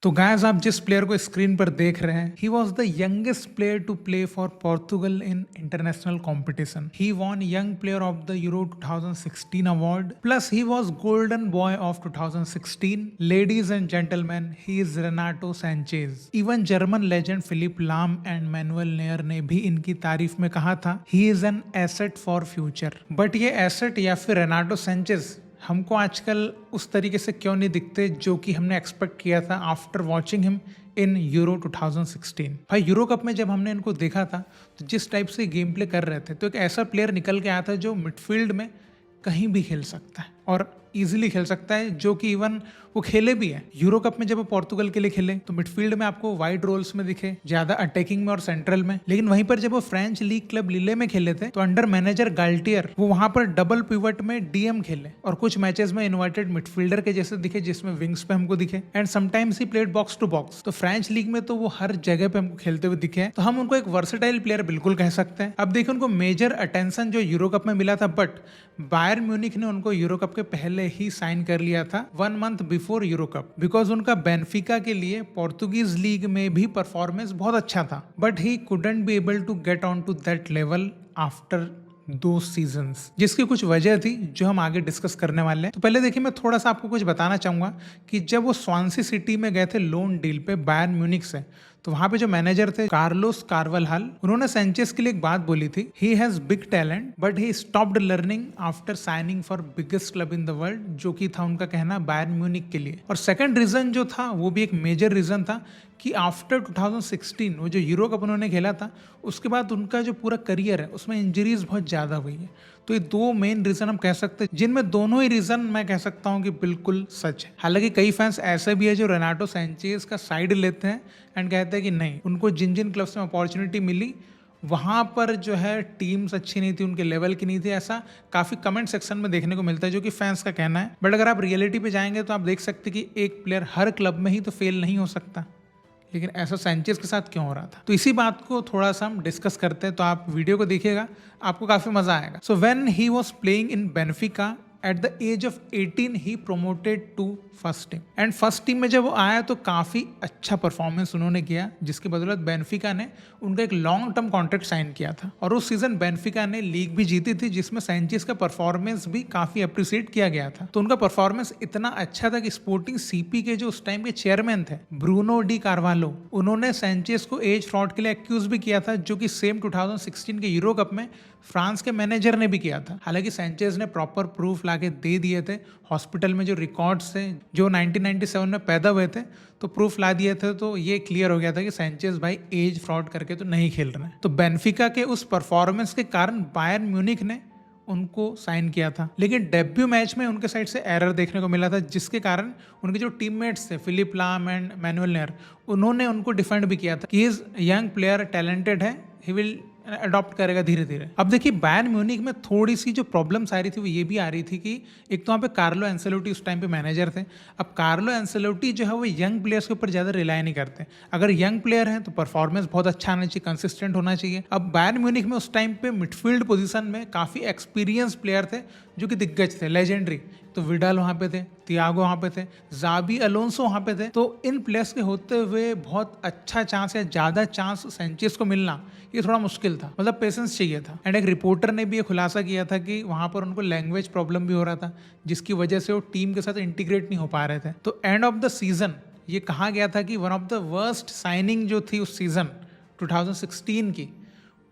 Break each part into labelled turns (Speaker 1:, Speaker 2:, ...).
Speaker 1: तो गाइस आप जिस प्लेयर को स्क्रीन पर देख रहे हैं, he was the youngest player to play for Portugal in international competition. He won young player of the Euro 2016 award. Plus he was golden boy of 2016. Ladies and gentleman, he is Renato Sanches. Even German legend Philipp Lahm and Manuel Neuer ने भी इनकी तारीफ में कहा था, he is an asset for future. But ये asset या फिर रेनाटो सैंचेज हमको आजकल उस तरीके से क्यों नहीं दिखते जो कि हमने एक्सपेक्ट किया था after watching him in euro 2016. भाई यूरो कप में जब हमने इनको देखा था तो जिस टाइप से गेम प्ले कर रहे थे, तो एक ऐसा प्लेयर निकल के आया था जो मिडफील्ड में कहीं भी खेल सकता है और इजीली खेल सकता है, जो कि इवन वो खेले भी है. यूरो कप में जब वो पोर्तुगल के लिए खेले तो मिडफील्ड में आपको वाइड रोल्स में दिखे, ज्यादा अटैकिंग में और सेंट्रल में. लेकिन वहीं पर जब वो फ्रेंच लीग क्लब लिले में खेले थे तो अंडर मैनेजर गाल्टियर वो वहां पर डबल पिवट में डीएम खेले और कुछ मैचेस में इन्वर्टेड मिडफील्डर के जैसे दिखे, जिसमें विंग्स पे हमको दिखे. And sometimes he played box to box. तो फ्रेंच लीग में तो वो हर जगह पे हमको खेलते हुए दिखे, तो हम उनको एक वर्सेटाइल प्लेयर बिल्कुल कह सकते हैं. अब देखिए उनको मेजर अटेंशन जो यूरो कप में मिला था, बट बायर म्यूनिख ने उनको यूरो कप के पहले ही साइन कर लिया था 1 month before euro cup, because उनका बेनफिका के लिए पोर्तुगीज लीग में भी परफॉर्मेंस बहुत अच्छा था. But he couldn't be able to get on to that level after 2 seasons, जिसकी कुछ वजह थी जो हम आगे डिस्कस करने वाले हैं. तो पहले देखिए मैं थोड़ा सा आपको कुछ बताना चाहूंगा कि जब वो स्वांसी सिटी में गए थे लोन डील पे बायर म्यूनिख से, तो वहां पे जो मैनेजर थे कार्लोस कार्वलहाल, उन्होंने सैंचेज के लिए एक बात बोली थी, he has big talent but he stopped learning after signing for biggest club in the world, जो कि था उनका कहना बायर म्यूनिख के लिए. और सेकंड रीजन जो था वो भी एक मेजर रीजन था कि आफ्टर 2016 वो जो यूरो कप उन्होंने खेला था, उसके बाद उनका जो पूरा करियर है उसमें इंजरीज बहुत ज़्यादा हुई है. तो ये 2 मेन रीजन हम कह सकते हैं, जिनमें दोनों ही रीजन मैं कह सकता हूँ कि बिल्कुल सच है. हालांकि कई फैंस ऐसे भी है जो रेनाटो सैंचेज का साइड लेते हैं एंड कहते हैं कि नहीं, उनको जिन जिन क्लब्स में अपॉर्चुनिटी मिली वहाँ पर जो है टीम्स अच्छी नहीं थी, उनके लेवल की नहीं थी. ऐसा काफ़ी कमेंट सेक्शन में देखने को मिलता है जो कि फैंस का कहना है. बट अगर आप रियलिटी पे जाएंगे तो आप देख सकते कि एक प्लेयर हर क्लब में ही तो फेल नहीं हो सकता, लेकिन ऐसा सैंचेज के साथ क्यों हो रहा था. तो इसी बात को थोड़ा सा हम डिस्कस करते हैं, तो आप वीडियो को देखिएगा, आपको काफी मजा आएगा. So when he was playing in Benfica at the age of 18 he promoted to first team. And first team में जब वो आया तो काफी अच्छा परफॉर्मेंस उन्होंने किया, जिसकी बदौलत बेनफिका ने उनका एक लॉन्ग टर्म कॉन्ट्रैक्ट साइन किया था. और उस सीजन बेनफिका ने लीग भी जीती थी, जिसमें सैंचेज का परफॉर्मेंस भी काफी अप्रिशिएट किया गया था. तो उनका परफॉर्मेंस इतना अच्छा था कि स्पोर्टिंग सीपी के जो उस टाइम के चेयरमैन थे ब्रूनो डी कार्वालो, उन्होंने सैंचेज को एज फ्रॉड के लिए एक्यूज भी किया था, जो कि सेम 2016 के यूरो कप में फ्रांस के मैनेजर ने भी किया था. हालांकि सैंचेज ने प्रॉपर प्रूफ लाके दे दिए थे, हॉस्पिटल में जो रिकॉर्ड्स थे जो 1997 में पैदा हुए थे तो प्रूफ ला दिए थे, तो ये क्लियर हो गया था कि सैंचेज भाई एज फ्रॉड करके तो नहीं खेल रहे हैं. तो बेनफिका के उस परफॉर्मेंस के कारण बायर म्यूनिख ने उनको साइन किया था. लेकिन डेब्यू मैच में उनके साइड से एरर देखने को मिला था, जिसके कारण उनके जो टीममेट्स थे Philip Lahm and Manuel near, उन्होंने उनको डिफेंड भी किया था कि इज यंग प्लेयर टैलेंटेड है, ही विल अडॉप्ट करेगा धीरे धीरे. अब देखिए बायर म्यूनिख में थोड़ी सी जो प्रॉब्लम्स आ रही थी वो ये भी आ रही थी कि एक तो वहाँ पे कार्लो एंसेलोटी उस टाइम पे मैनेजर थे. अब कार्लो एंसेलोटी जो है वो यंग प्लेयर्स के ऊपर ज़्यादा रिलाई नहीं करते. अगर यंग प्लेयर हैं तो परफॉर्मेंस बहुत अच्छा आना चाहिए, कंसिस्टेंट होना चाहिए. अब बायर म्यूनिख में उस टाइम पे मिडफील्ड पोजीशन में काफ़ी एक्सपीरियंस प्लेयर थे जो कि दिग्गज थे, लेजेंडरी. तो विडाल वहाँ पे थे, तियागो वहाँ पे थे, जाबी अलोंसो वहाँ पे थे. तो इन प्लेयर्स के होते हुए बहुत अच्छा चांस या ज़्यादा चांस सैंचेज को मिलना ये थोड़ा मुश्किल था, मतलब पेशेंस चाहिए था. एंड एक रिपोर्टर ने भी ये खुलासा किया था कि वहाँ पर उनको लैंग्वेज प्रॉब्लम भी हो रहा था, जिसकी वजह से वो टीम के साथ इंटीग्रेट नहीं हो पा रहे थे. तो एंड ऑफ द सीजन ये कहा गया था कि one of the worst signing जो थी उस सीजन 2016 की,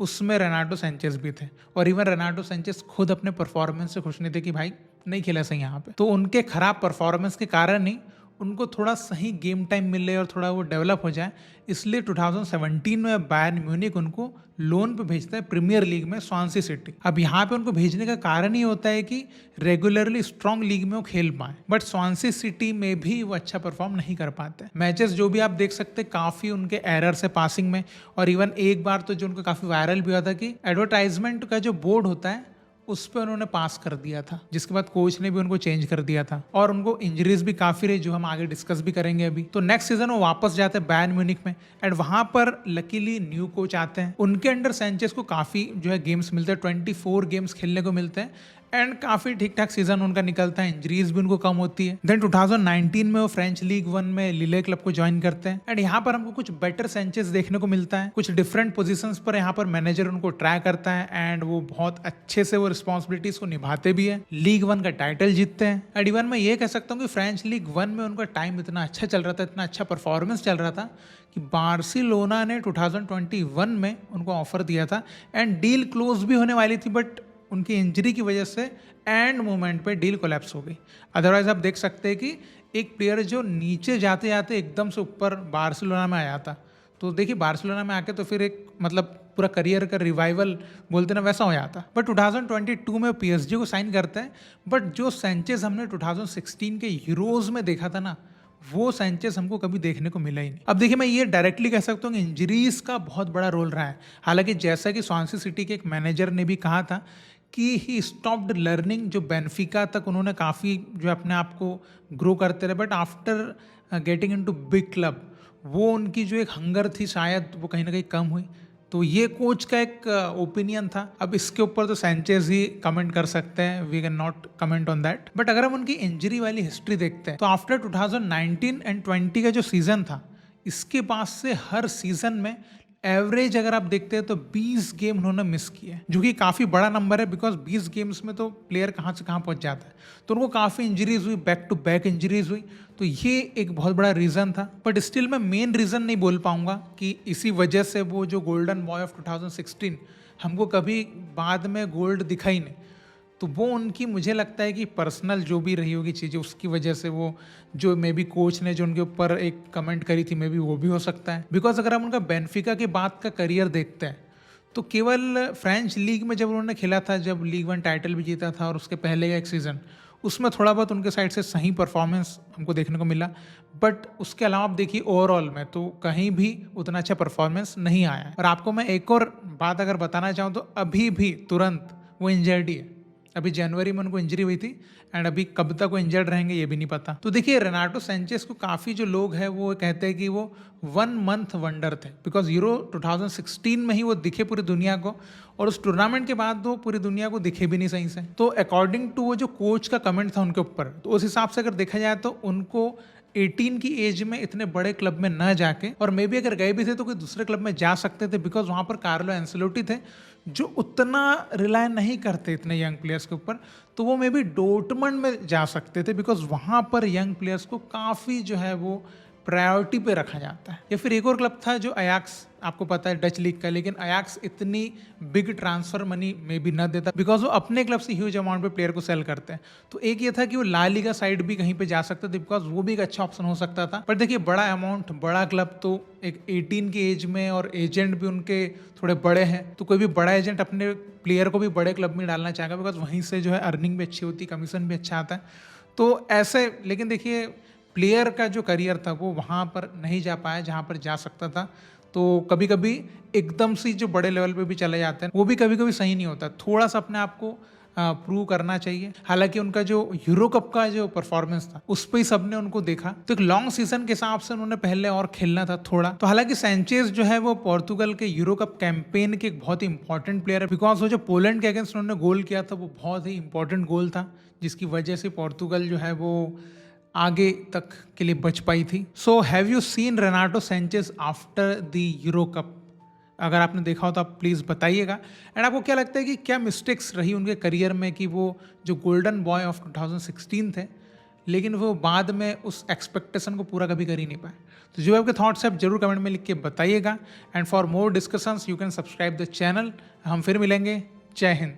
Speaker 1: उसमें रेनाटो सैंचेज भी थे. और इवन रेनाटो सैंचेज खुद अपने परफॉर्मेंस से खुश नहीं थे कि भाई नहीं खेला सही यहाँ पे. तो उनके खराब परफॉर्मेंस के कारण ही उनको थोड़ा सही गेम टाइम मिले और थोड़ा वो डेवलप हो जाए, इसलिए 2017 में बायर म्यूनिख उनको लोन पे भेजता है प्रीमियर लीग में स्वांसी सिटी. अब यहाँ पे उनको भेजने का कारण ही होता है कि रेगुलरली स्ट्रॉन्ग लीग में वो खेल पाए. बट स्वांसी सिटी में भी वो अच्छा परफॉर्म नहीं कर पाते. मैचेस जो भी आप देख सकते हैं काफ़ी उनके एरर्स है पासिंग में. और इवन एक बार तो जो उनको काफ़ी वायरल भी हुआ था कि एडवर्टाइजमेंट का जो बोर्ड होता है उस पर उन्होंने पास कर दिया था, जिसके बाद कोच ने भी उनको चेंज कर दिया था. और उनको इंजरीज भी काफी रही, जो हम आगे डिस्कस भी करेंगे अभी. तो नेक्स्ट सीजन वो वापस जाते हैं बायर म्यूनिख में एंड वहां पर लकीली न्यू कोच आते हैं. उनके अंडर सैंचेज को काफी जो है गेम्स मिलते हैं, 24 गेम्स खेलने को मिलते हैं. एंड काफी ठीक ठाक सीजन उनका निकलता है, इंजरीज भी उनको कम होती है। देन 2019 में वो फ्रेंच लीग 1 में लीले क्लब को ज्वाइन करते हैं एंड यहाँ पर हमको कुछ बेटर सेंचेस देखने को मिलता है। कुछ डिफरेंट पोजीशंस पर यहाँ पर मैनेजर उनको ट्राई करता है एंड वो बहुत अच्छे से वो रिस्पॉन्सिबिलिटीज को निभाते भी है, लीग 1 का टाइटल जीतते हैं। एंड इवन मैं ये कह सकता हूँ कि फ्रेंच लीग 1 में उनका टाइम इतना अच्छा चल रहा था, इतना अच्छा परफॉर्मेंस चल रहा था कि बार्सिलोना ने 2021 में उनको ऑफर दिया था एंड डील क्लोज भी होने वाली थी, बट उनकी इंजरी की वजह से एंड मोमेंट पे डील कोलैप्स हो गई। अदरवाइज आप देख सकते हैं कि एक प्लेयर जो नीचे जाते जाते एकदम से ऊपर बार्सिलोना में आया था, तो देखिए बार्सिलोना में आके तो फिर एक मतलब पूरा करियर का रिवाइवल बोलते ना वैसा हो जाता। बट 2022 में पीएसजी को साइन करते हैं, बट जो सेंचेस हमने 2016 के यूरोज में देखा था ना, वो सेंचेस हमको कभी देखने को मिला ही नहीं। अब देखिए मैं ये डायरेक्टली कह सकता हूँ कि इंजरीज का बहुत बड़ा रोल रहा है। हालांकि जैसा कि स्वांसी सिटी के एक मैनेजर ने भी कहा था कि ही स्टॉप्ड लर्निंग, जो बेनफिका तक उन्होंने काफ़ी जो अपने आप को ग्रो करते रहे, but after getting into big club वो उनकी जो एक हंगर थी शायद वो कहीं ना कहीं कम हुई। तो ये कोच का एक ओपिनियन था। अब इसके ऊपर तो सैंचेज ही कमेंट कर सकते हैं, we can not comment on that. But अगर हम उनकी इंजरी वाली हिस्ट्री देखते हैं तो आफ्टर 2019 एंड 20 का जो सीजन था, इसके पास से हर सीजन में एवरेज अगर आप देखते हैं तो 20 गेम उन्होंने मिस किए, जो कि काफ़ी बड़ा नंबर है बिकॉज 20 गेम्स में तो प्लेयर कहाँ से कहाँ पहुँच जाता है। तो उनको काफ़ी इंजरीज हुई, बैक टू बैक इंजरीज हुई, तो ये एक बहुत बड़ा रीज़न था। बट स्टिल मैं मेन रीज़न नहीं बोल पाऊंगा कि इसी वजह से वो जो गोल्डन बॉय ऑफ 2016 हमको कभी बाद में गोल्ड दिखा ही नहीं। तो वो उनकी मुझे लगता है कि पर्सनल जो भी रही होगी चीज़ें, उसकी वजह से वो जो मे बी कोच ने जो उनके ऊपर एक कमेंट करी थी, मे बी वो भी हो सकता है। बिकॉज अगर हम उनका बेनफिका के बाद का करियर देखते हैं तो केवल फ्रेंच लीग में जब उन्होंने खेला था, जब लीग 1 टाइटल भी जीता था और उसके पहले का एक सीज़न, उसमें थोड़ा बहुत उनके साइड से सही परफॉर्मेंस हमको देखने को मिला। बट उसके अलावा आप देखिए ओवरऑल में तो कहीं भी उतना अच्छा परफॉर्मेंस नहीं आया। और आपको मैं एक और बात अगर बताना चाहूँ तो अभी भी तुरंत वो इंजर्ड ही है। अभी जनवरी में उनको इंजरी हुई थी एंड अभी कब तक वो इंजर्ड रहेंगे ये भी नहीं पता। तो देखिए रेनाटो सैंचेज को काफ़ी जो लोग हैं वो कहते हैं कि वो 1 मंथ वंडर थे, बिकॉज यूरो 2016 में ही वो दिखे पूरी दुनिया को, और उस टूर्नामेंट के बाद वो पूरी दुनिया को दिखे भी नहीं सही से। तो अकॉर्डिंग टू वो जो कोच का कमेंट था उनके ऊपर, तो उस हिसाब से अगर देखा जाए तो उनको 18 की एज में इतने बड़े क्लब में न जाके, और मे बी अगर गए भी थे तो कोई दूसरे क्लब में जा सकते थे, बिकॉज वहाँ पर कार्लो एंसेलोटी थे जो उतना रिलाय नहीं करते इतने यंग प्लेयर्स के ऊपर। तो वो मे बी डोर्टमंड में जा सकते थे, बिकॉज वहाँ पर यंग प्लेयर्स को काफ़ी जो है वो प्रायोरिटी पे रखा जाता है। या फिर एक और क्लब था जो अयाक्स, आपको पता है डच लीग का, लेकिन अयाक्स इतनी बिग ट्रांसफर मनी में भी न देता बिकॉज वो अपने क्लब से ह्यूज अमाउंट पे प्लेयर को सेल करते हैं। तो एक ये था कि वो ला लीगा साइड भी कहीं पे जा सकते थे, बिकॉज वो भी एक अच्छा ऑप्शन हो सकता था। पर देखिए बड़ा अमाउंट, बड़ा क्लब, तो एक 18 की एज में, और एजेंट भी उनके थोड़े बड़े हैं, तो कोई भी बड़ा एजेंट अपने प्लेयर को भी बड़े क्लब में डालना चाहेगा, बिकॉज वहीं से जो है अर्निंग भी अच्छी होती, कमीशन भी अच्छा आता है। तो ऐसे, लेकिन देखिए प्लेयर का जो करियर था वो वहाँ पर नहीं जा पाया जहाँ पर जा सकता था। तो कभी कभी एकदम से जो बड़े लेवल पे भी चले जाते हैं वो भी कभी कभी सही नहीं होता, थोड़ा सा अपने आप को प्रूव करना चाहिए। हालांकि उनका जो यूरो कप का जो परफॉर्मेंस था उस पर ही सबने उनको देखा, तो एक लॉन्ग सीजन के हिसाब से उन्होंने पहले और खेलना था थोड़ा। तो हालांकि सैंचेज जो है वो पोर्तुगल के यूरो कप कैंपेन के एक बहुत ही इंपॉर्टेंट प्लेयर है, बिकॉज वो जो पोलैंड के अगेंस्ट उन्होंने गोल किया था वो बहुत ही इंपॉर्टेंट गोल था, जिसकी वजह से पोर्तुगल जो है वो आगे तक के लिए बच पाई थी। So have you seen Renato Sanchez after the euro cup? अगर आपने देखा हो तो आप प्लीज़ बताइएगा। एंड आपको क्या लगता है कि क्या मिस्टेक्स रही उनके करियर में कि वो जो गोल्डन बॉय ऑफ 2016 थे, लेकिन वो बाद में उस एक्सपेक्टेशन को पूरा कभी कर ही नहीं पाए? तो जो आपके थॉट्स है आप जरूर कमेंट में लिख के बताइएगा। And for more discussions you can subscribe the channel. हम फिर मिलेंगे। जय हिंद।